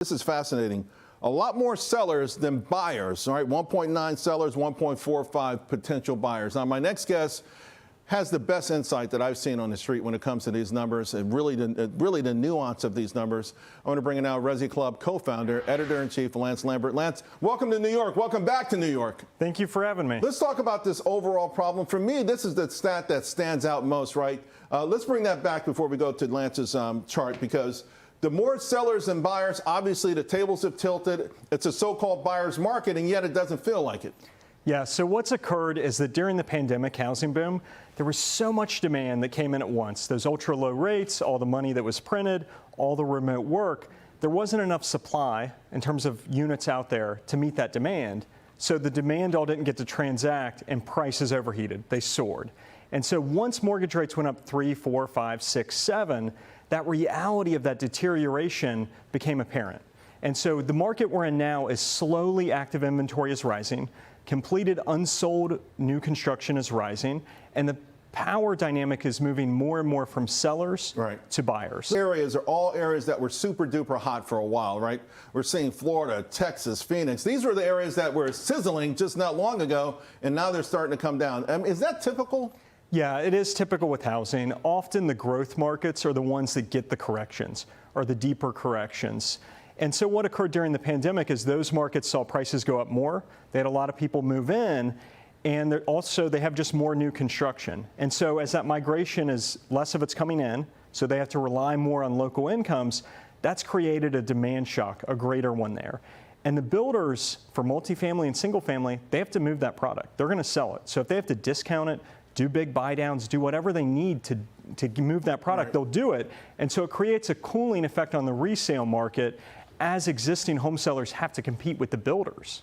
This is fascinating. A lot more sellers than buyers, all right? 1.9 sellers, 1.45 potential buyers. Now, my next guest has the best insight that I've seen on the street when it comes to these numbers and really the nuance of these numbers. I want to bring in now Resi Club co-founder, editor-in-chief, Lance Lambert. Lance, welcome to New York. Welcome back to New York. Thank you for having me. Let's talk about this overall problem. For me, this is the stat that stands out most, right? Let's bring that back before we go to Lance's chart, because the more sellers than buyers, obviously the tables have tilted. It's a so-called buyer's market, and yet it doesn't feel like it. Yeah, so what's occurred is that during the pandemic housing boom, there was so much demand that came in at once. Those ultra low rates, all the money that was printed, all the remote work, there wasn't enough supply in terms of units out there to meet that demand. So the demand all didn't get to transact and prices overheated, they soared. And so once mortgage rates went up 3, 4, 5, 6, 7, that reality of that deterioration became apparent. And so the market we're in now is slowly active inventory is rising, completed unsold new construction is rising, and the power dynamic is moving more and more from sellers to buyers. Areas are all areas that were super duper hot for a while, right? We're seeing Florida, Texas, Phoenix. These were the areas that were sizzling just not long ago, and now they're starting to come down. Is that typical? Yeah, it is typical with housing. Often the growth markets are the ones that get the corrections, or the deeper corrections. And so what occurred during the pandemic is those markets saw prices go up more. They had a lot of people move in, and also they have just more new construction. And so as that migration is less of it's coming in, so they have to rely more on local incomes, that's created a demand shock, a greater one there. And the builders for multifamily and single family, they have to move that product. They're going to sell it. So if they have to discount it, do big buy downs, do whatever they need to move that product, they'll do it. And so it creates a cooling effect on the resale market as existing home sellers have to compete with the builders.